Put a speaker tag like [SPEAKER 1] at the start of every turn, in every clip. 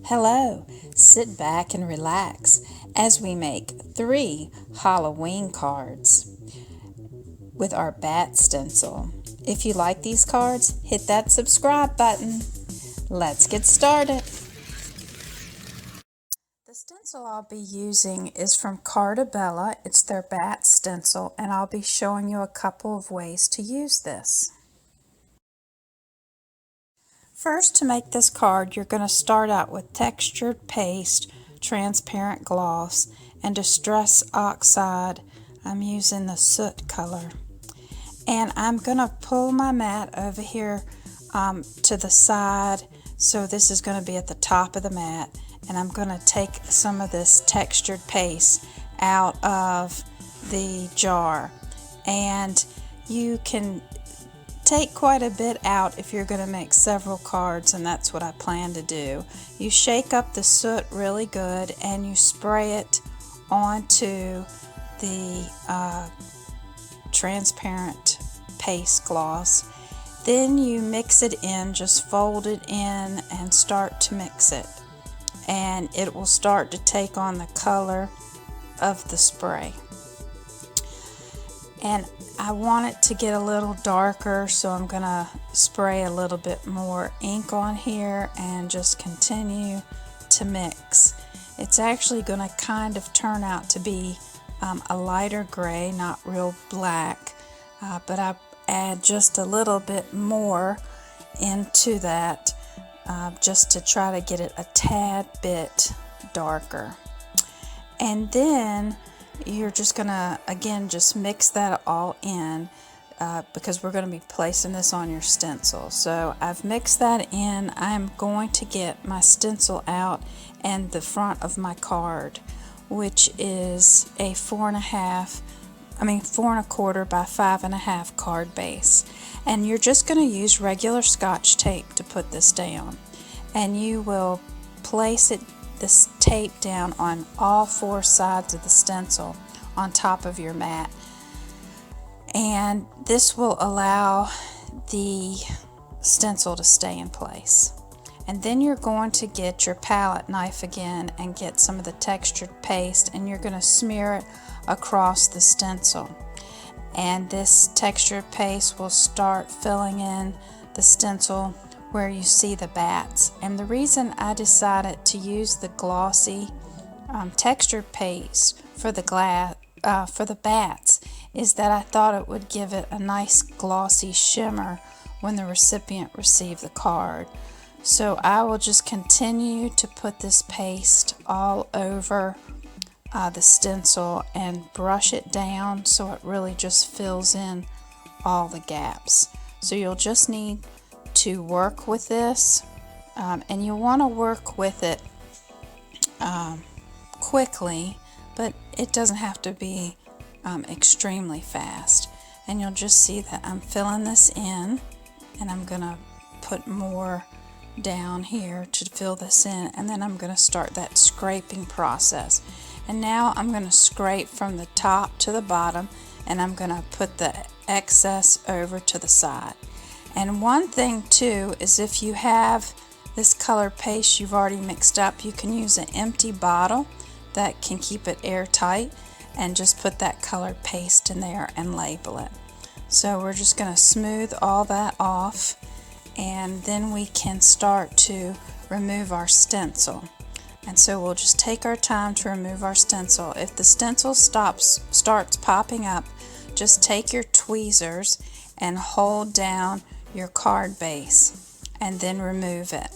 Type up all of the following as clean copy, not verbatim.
[SPEAKER 1] Hello, sit back and relax as we make 3 Halloween cards with our bat stencil. If you like these cards, hit that subscribe button. Let's get started. The stencil I'll be using is from Carta. It's their bat stencil, and I'll be showing you a couple of ways to use this. First, to make this card, you're going to start out with textured paste, transparent gloss, and Distress Oxide. I'm using the Soot color. And I'm going to pull my mat over here to the side, so this is going to be at the top of the mat. And I'm going to take some of this textured paste out of the jar. And you can take quite a bit out if you're going to make several cards, and that's what I plan to do. You shake up the soot really good and you spray it onto the transparent paste gloss. Then you mix it in, just fold it in and start to mix it, and it will start to take on the color of the spray. And I want it to get a little darker, so I'm going to spray a little bit more ink on here and just continue to mix. It's actually going to kind of turn out to be a lighter gray, not real black, but I add just a little bit more into that just to try to get it a tad bit darker. And then you're just gonna, again, just mix that all in because we're going to be placing this on your stencil. So I've mixed that in. I'm going to get my stencil out and the front of my card, which is a 4 1/4 by 5 1/2 card base. And you're just going to use regular Scotch tape to put this down. And you will place this tape down on all 4 sides of the stencil on top of your mat, and this will allow the stencil to stay in place. And then you're going to get your palette knife again and get some of the textured paste, and you're going to smear it across the stencil, and this textured paste will start filling in the stencil where you see the bats. And the reason I decided to use the glossy textured paste for the bats is that I thought it would give it a nice glossy shimmer when the recipient received the card. So I will just continue to put this paste all over the stencil and brush it down so it really just fills in all the gaps. So you'll just need to work with this, and you want to work with it quickly, but it doesn't have to be extremely fast. And you'll just see that I'm filling this in, and I'm going to put more down here to fill this in, and then I'm going to start that scraping process. And now I'm going to scrape from the top to the bottom, and I'm going to put the excess over to the side. And one thing too is, if you have this color paste you've already mixed up, you can use an empty bottle that can keep it airtight and just put that colored paste in there and label it. So we're just going to smooth all that off, and then we can start to remove our stencil. And so we'll just take our time to remove our stencil. If the stencil starts popping up, just take your tweezers and hold down your card base and then remove it.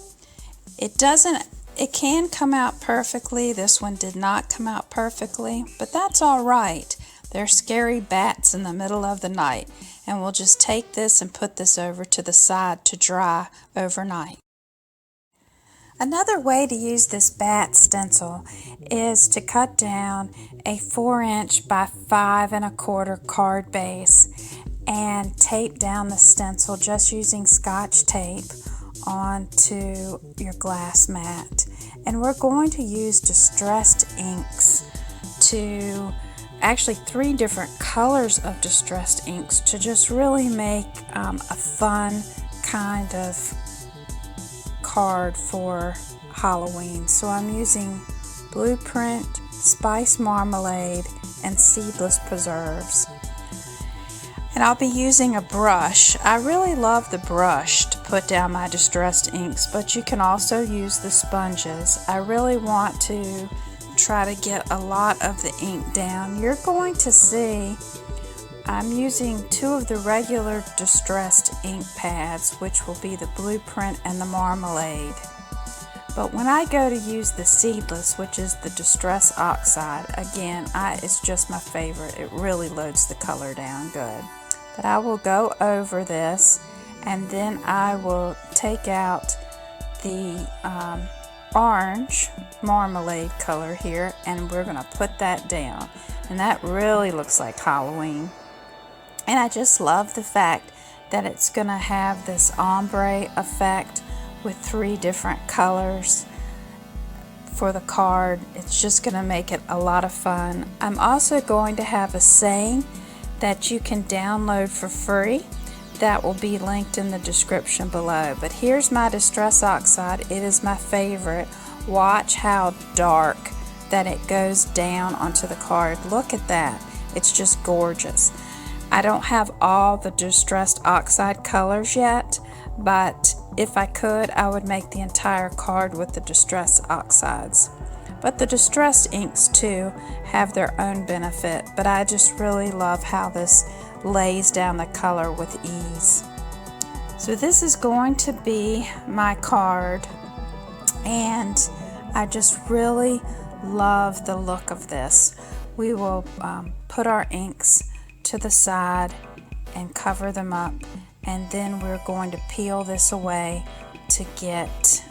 [SPEAKER 1] It can come out perfectly. This one did not come out perfectly, but that's all right. They're scary bats in the middle of the night, and we'll just take this and put this over to the side to dry overnight. Another way to use this bat stencil is to cut down a 4" by 5 1/4 card base and tape down the stencil just using Scotch tape onto your glass mat. And we're going to use distressed inks actually 3 different colors of distressed inks to just really make a fun kind of card for Halloween. So I'm using Blueprint, Spice Marmalade, and Seedless Preserves. And I'll be using a brush. I really love the brush to put down my distressed inks, but you can also use the sponges. I really want to try to get a lot of the ink down. You're going to see I'm using 2 of the regular distressed ink pads, which will be the Blueprint and the Marmalade. But when I go to use the Seedless, which is the Distress Oxide, again, it's just my favorite. It really loads the color down good. But I will go over this, and then I will take out the orange marmalade color here, and we're going to put that down. And that really looks like Halloween. And I just love the fact that it's going to have this ombre effect with 3 different colors for the card. It's just going to make it a lot of fun. I'm also going to have a saying that you can download for free. That will be linked in the description below. But here's my Distress Oxide. It is my favorite. Watch how dark that it goes down onto the card. Look at that. It's just gorgeous. I don't have all the Distressed Oxide colors yet, but if I could, I would make the entire card with the Distressed Oxides. But the distressed inks too have their own benefit, but I just really love how this lays down the color with ease. So this is going to be my card, and I just really love the look of this. We will put our inks to the side and cover them up, and then we're going to peel this away to get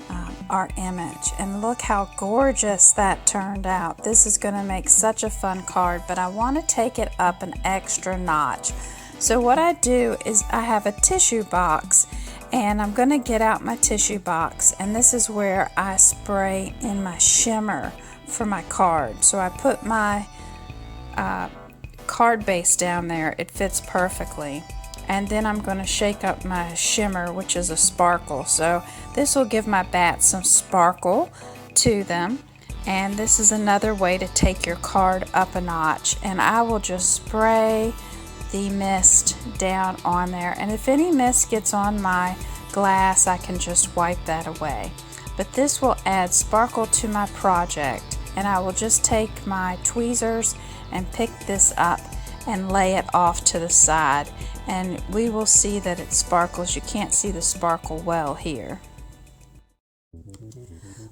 [SPEAKER 1] our image. And look how gorgeous that turned out. This is going to make such a fun card, but I want to take it up an extra notch. So what I do is I have a tissue box, and I'm going to get out my tissue box, and this is where I spray in my shimmer for my card. So I put my card base down there. It fits perfectly. And then I'm going to shake up my shimmer, which is a sparkle. So this will give my bats some sparkle to them. And this is another way to take your card up a notch. And I will just spray the mist down on there. And if any mist gets on my glass, I can just wipe that away. But this will add sparkle to my project. And I will just take my tweezers and pick this up and lay it off to the side, and we will see that it sparkles. You can't see the sparkle well here.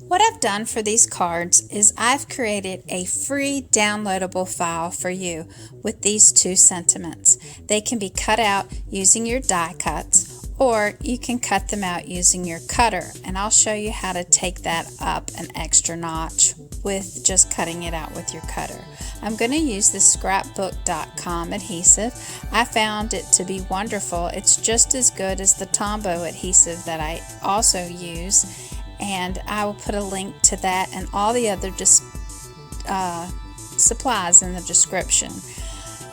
[SPEAKER 1] What I've done for these cards is I've created a free downloadable file for you with these 2 sentiments. They can be cut out using your die cuts, or you can cut them out using your cutter, and I'll show you how to take that up an extra notch with just cutting it out with your cutter. I'm going to use the scrapbook.com adhesive. I found it to be wonderful. It's just as good as the Tombow adhesive that I also use, and I will put a link to that and all the other supplies in the description.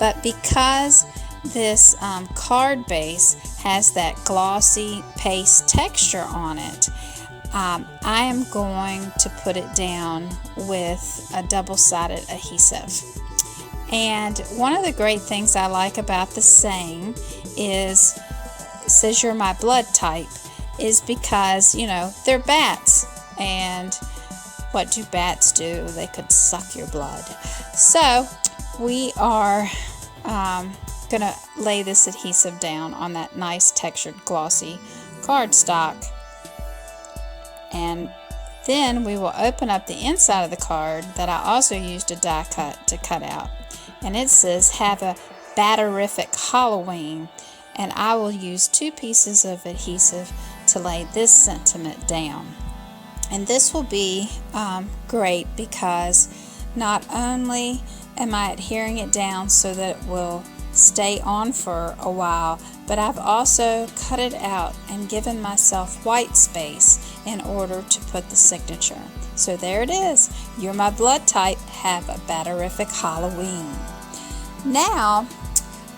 [SPEAKER 1] But because this card base has that glossy paste texture on it, I am going to put it down with a double-sided adhesive. And one of the great things I like about the saying is, it says you're my blood type, is because, you know, they're bats. And what do bats do? They could suck your blood. So we are going to lay this adhesive down on that nice textured glossy cardstock. And then we will open up the inside of the card that I also used a die cut to cut out. And it says, have a batterific Halloween. And I will use 2 pieces of adhesive to lay this sentiment down. And this will be great because not only am I adhering it down so that it will stay on for a while, but I've also cut it out and given myself white space in order to put the signature. So there it is. You're my blood type. Have a batterific Halloween. Now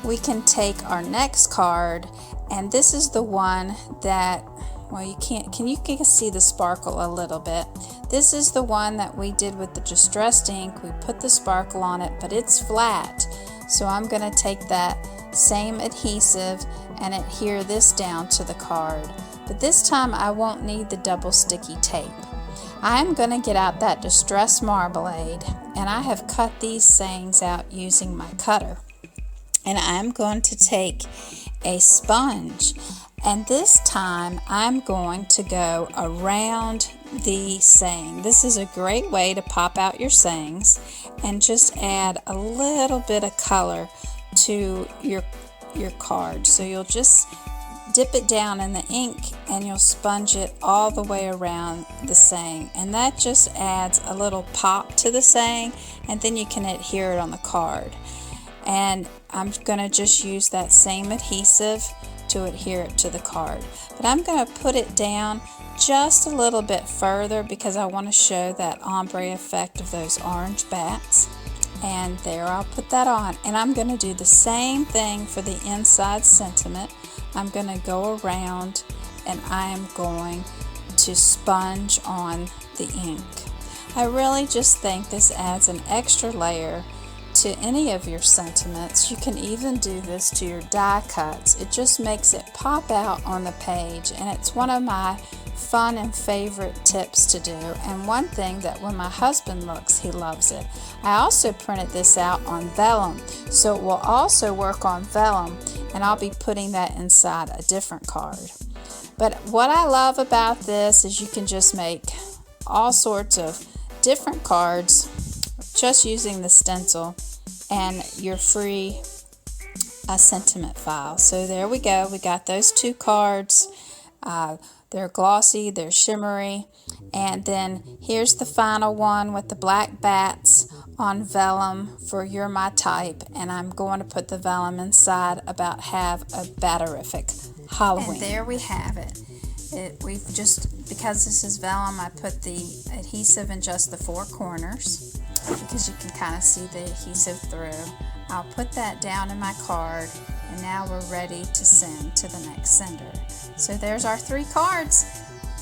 [SPEAKER 1] we can take our next card, and this is the one that well, you can see the sparkle a little bit. This is the one that we did with the distressed ink. We put the sparkle on it, but it's flat. So I'm going to take that same adhesive and adhere this down to the card. But this time I won't need the double sticky tape. I'm going to get out that distressed Marmalade, and I have cut these sayings out using my cutter. And I'm going to take a sponge, and this time I'm going to go around the saying. This is a great way to pop out your sayings and just add a little bit of color to your card. So you'll just dip it down in the ink and you'll sponge it all the way around the saying, and that just adds a little pop to the saying, and then you can adhere it on the card. And I'm going to just use that same adhesive to adhere it to the card, but I'm going to put it down just a little bit further because I want to show that ombre effect of those orange bats. And there, I'll put that on, and I'm going to do the same thing for the inside sentiment. I'm going to go around and I am going to sponge on the ink. I really just think this adds an extra layer to any of your sentiments. You can even do this to your die cuts. It just makes it pop out on the page, and it's one of my fun and favorite tips to do, and one thing that when my husband looks, he loves it. I also printed this out on Vellum, so it will also work on Vellum, and I'll be putting that inside a different card. But what I love about this is you can just make all sorts of different cards just using the stencil and your free sentiment file. So there we go. We got those two cards. They're glossy, they're shimmery, and then here's the final one with the black bats on Vellum for You're My Type, and I'm going to put the Vellum inside about have a batterific Halloween. And there we have it. We've just, because this is Vellum, I put the adhesive in just the four corners because you can kind of see the adhesive through. I'll put that down in my card, and now we're ready to send to the next sender. So there's our 3 cards.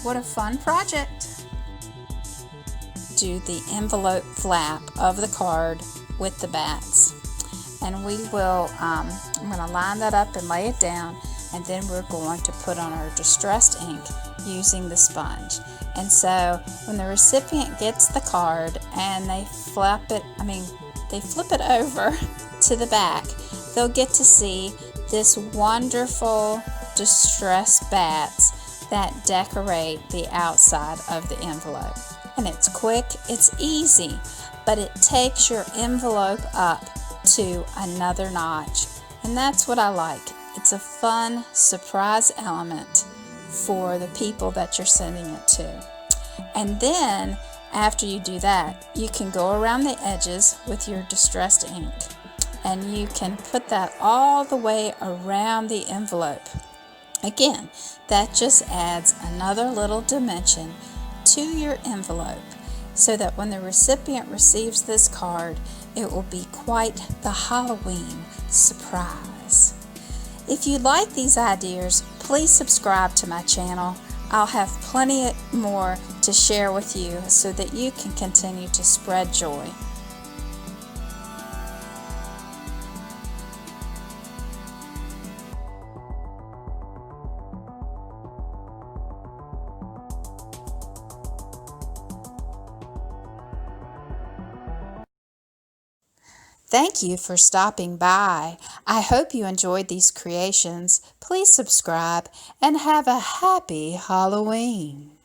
[SPEAKER 1] What a fun project. Do the envelope flap of the card with the bats. And we will, I'm going to line that up and lay it down, and then we're going to put on our distressed ink using the sponge. And so when the recipient gets the card and they flip it over to the back, they'll get to see this wonderful distressed bats that decorate the outside of the envelope. And it's quick, it's easy, but it takes your envelope up to another notch. And that's what I like. It's a fun surprise element for the people that you're sending it to. And then after you do that, you can go around the edges with your distressed ink, and you can put that all the way around the envelope. Again, that just adds another little dimension to your envelope so that when the recipient receives this card, it will be quite the Halloween surprise. If you like these ideas, please subscribe to my channel. I'll have plenty more to share with you so that you can continue to spread joy. Thank you for stopping by. I hope you enjoyed these creations. Please subscribe and have a happy Halloween.